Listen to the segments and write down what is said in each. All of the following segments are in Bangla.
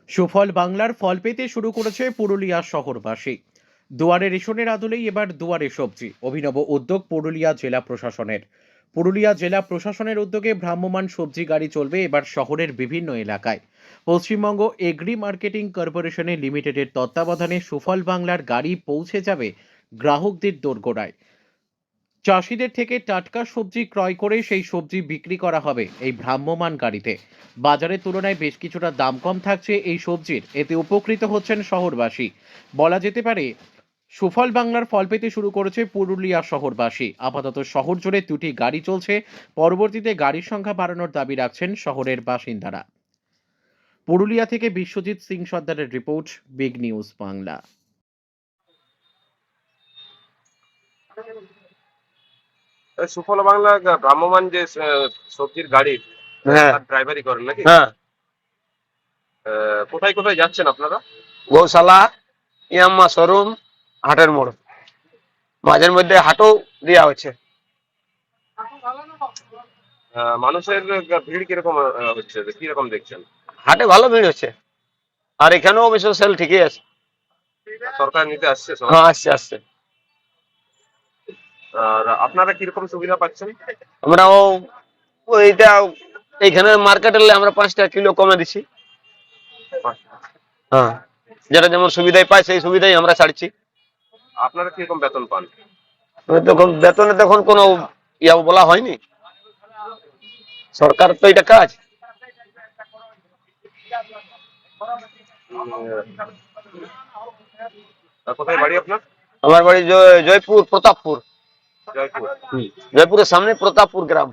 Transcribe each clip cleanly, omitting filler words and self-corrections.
সুফল বাংলার ফল পেতে শুরু করেছে পুরুলিয়া শহরবাসী। দুয়ারে রেশনের আদলেই এবার দুয়ারে সবজি, অভিনব উদ্যোগ পুরুলিয়া জেলা প্রশাসনের। পুরুলিয়া জেলা প্রশাসনের উদ্যোগে ভ্রাম্যমাণ সবজি গাড়ি চলবে এবার শহরের বিভিন্ন এলাকায়। পশ্চিমবঙ্গ এগ্রি মার্কেটিং কর্পোরেশনে লিমিটেডের তত্ত্বাবধানে সুফল বাংলার গাড়ি পৌঁছে যাবে গ্রাহকদের দোরগোড়ায়। চাষিদের থেকে টাটকা সবজি ক্রয় করে সেই সবজি বিক্রি করা হবে এই ভ্রাম্যমাণ গাড়িতে। বাজারের তুলনায় বেশ কিছুটা দাম কম থাকছে এই সবজির, এতে উপকৃত হচ্ছেন শহরবাসী। বলা যেতে পারে সুফল বাংলার ফল পেতে শুরু করেছে পুরুলিয়া শহরবাসী। আপাতত শহর জুড়ে দুটি গাড়ি চলছে, পরবর্তীতে গাড়ির সংখ্যা বাড়ানোর দাবি রাখছেন শহরের বাসিন্দারা। পুরুলিয়া থেকে বিশ্বজিৎ সিং সর্দারের রিপোর্ট, বিগ নিউজ বাংলা। সুফল বাংলা ভ্রাম্যমাণ যে সবজির গাড়ি, হ্যাঁ ড্রাইভারি করেন নাকি? হ্যাঁ, কোথায় কোথায় যাচ্ছেন আপনারা? গৌশালা, ইয়াম্মা শোরুম, হাটের মোড়, মাঝের মধ্যে হাটও দেওয়া হচ্ছে। মানুষের ভিড় কিরকম হচ্ছে, কিরকম দেখছেন? হাটে ভালো ভিড় হচ্ছে, আর এখানেও অবশ্য সেল ঠিকই আছে। সরকার নিতে আসছে সব? হ্যাঁ, আসছে আসছে। আর আপনারা কিরকম সুবিধা পাচ্ছেন? আমরাও ওইটা এইখানে মার্কেটে আমরা 5 টাকা কিলো কমে দিছি। হ্যাঁ, যেটা যেমন সুবিধাই পাই সেই সুবিধাই আমরা ছাড়ছি। আপনারা কিরকম বেতন পান? তখন বেতনে তখন কোনো ইয়া বলা হয়নি, সরকার তো এটা কাজ। কোথায় বাড়ি আপনার? আমার বাড়ি জয়পুর, প্রতাপপুর। জয়পুর। জয়পুরের সামনে প্রতাপপুর গ্রাম।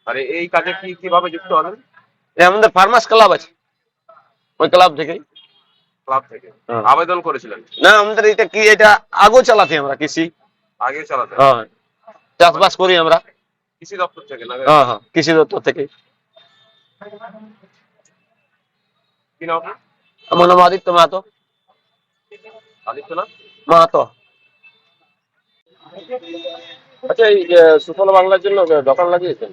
আর এই কাজে কিভাবে যুক্ত হলেন? আমাদের ফার্মার্স ক্লাব আছে, ওই ক্লাব থেকেই। ক্লাব থেকে আবেদন করেছিলেন? না, আমাদের এটা কি, এটা আগেও চালাতে আমরা কৃষি। আগে চালাতেন? হ্যাঁ, চাষবাস করি আমরা। কৃষি দপ্তর থেকে না? হ্যাঁ হ্যাঁ, কৃষি দপ্তর থেকে। কি নাম আপনার? আমার নাম আদিত্য মাহাতো। আদিত্যনাথ মাহাতো। আচ্ছা, এই সুফল বাংলার জন্য দোকান লাগিয়েছেন?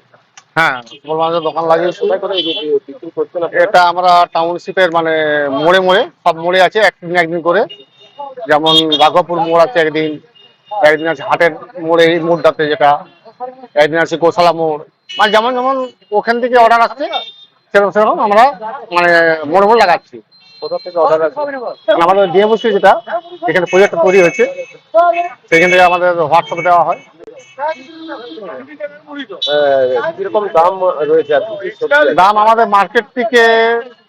হ্যাঁ, সুফল বাংলার দোকান লাগিয়েছি। কোথায় কোথায় বিক্রি করছেন আপনারা? এটা আমরা টাউনশিপের মানে মোড়ে মোড়ে, সব মোড়ে আছে একদিন একদিন করে। যেমন রাঘবপুর মোড় আছে একদিন, একদিন আছে হাটের মোড়ে এই মোড়টাতে যেটা, একদিন আছে গোশালা মোড়। মানে যেমন যেমন ওখান থেকে অর্ডার আসছে সেরকম সেরকম আমরা মানে মোড়ে মোড়ে লাগাচ্ছি। কোথা থেকে অর্ডার আছে? কারণ আমাদের দিয়ে বসছে যেটা, এখানে প্রজেক্ট তৈরি হয়েছে, সেখান থেকে আমাদের হোয়াটসঅ্যাপে দেওয়া হয়। কিরকম দাম রয়েছে আর কি কি সবজি? দাম আমাদের মার্কেট থেকে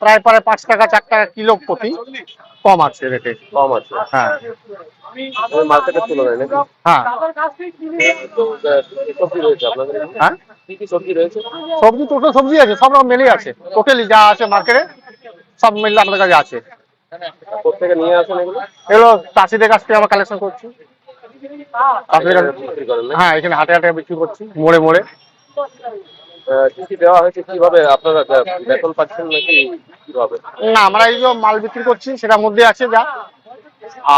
প্রায় 5 টাকা 4 টাকা কিলো প্রতি কম আছে রেটে। কম আছে হ্যাঁ মার্কেটের তুলনায় নাকি? হ্যাঁ তো কি সবজি রয়েছে আপনাদের এখানে? হ্যাঁ, কি সবজি রয়েছে? সবজি টোটাল সবজি আছে, সব রকম মেলেই আছে। টোটালি যা আছে মার্কেটে সব মিললে আমাদের কাছে আছে। কোথেকে নিয়ে আসেন এগুলো? এগুলো চাষিদের কাছ থেকে আমরা কালেকশন করছি। চাষিদের বিক্রি করেন নাকি? হ্যাঁ, এখানে হাটে হাটে বিক্রি করছি মোড়ে মোড়ে। কি কি দেওয়া হয়েছে, কিভাবে আপনারা বেতন পাচ্ছেন নাকি কিভাবে? না, আমরা এই যে মাল বিক্রি করছি সেটার মধ্যে আছে যা,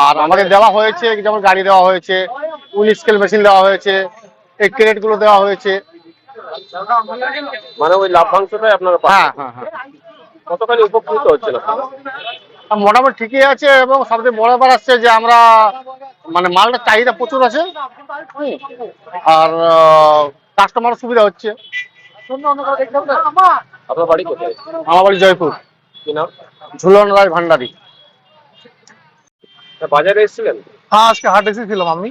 আর আমাদের দেওয়া হয়েছে যেমন গাড়ি দেওয়া হয়েছে, উইল স্কেল মেশিন দেওয়া হয়েছে, এই ক্রেট গুলো দেওয়া হয়েছে। মানে ওই লাভ্যাংশটাই আপনারা পাচ্ছেন? হ্যাঁ হ্যাঁ হ্যাঁ, কতখানি উপকৃত হচ্ছেন আপনারা? মোটামুটি ঠিকই আছে। এবং সবচেয়ে বড় ব্যাপার আসছে যে আমরা মানে মালটার চাহিদা প্রচুর আছে, আর কাস্টমার সুবিধা হচ্ছে। আপনার বাড়ি কোথায়? আমার বাড়ি জয়পুর। কি নাম? ঝুলন রায় ভান্ডারী। বাজারে এসেছিলেন? হ্যাঁ, আজকে হাট এসেছিলাম আমি।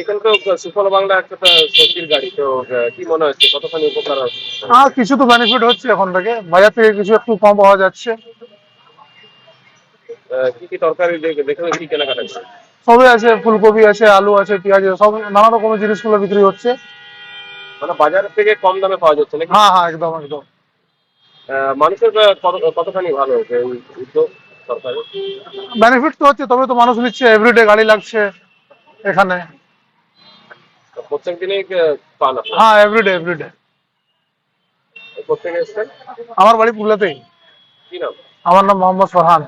এখানে তো সুফল বাংলা একটা সবজির গাড়ি, তো কি মনে হচ্ছে কতখানি উপকার হবে? হ্যাঁ, কিছু তো বেনিফিট হচ্ছে এখন থেকে, বাজার থেকে কিছু একটু কম পাওয়া যাচ্ছে। কি কি তরকারি দেখে কি কেনাকাটা করছেন? সবই আছে, ফুলকপি আছে, আলু আছে, পেঁয়াজ আছে, সব নানা রকমের জিনিসগুলো বিক্রি হচ্ছে। মানে বাজারের থেকে কম দামে পাওয়া যাচ্ছে নাকি? হ্যাঁ হ্যাঁ, একদম একদম। মানুষের কতখানি ভালো হচ্ছে এই উদ্যোগ সরকারের? বেনিফিট তো হচ্ছে, তবে তো মানুষ নিচ্ছে, এভরিডে গাড়ি লাগছে এখানে। প্রত্যেক দিনেই পান আপনারা? হ্যাঁ, এভরিডে এভরিডে। প্রত্যেকে এসছেন? আমার বাড়ি পুরুলিয়াতেই। কি নাম? আমার নাম মোহাম্মদ ফরহান।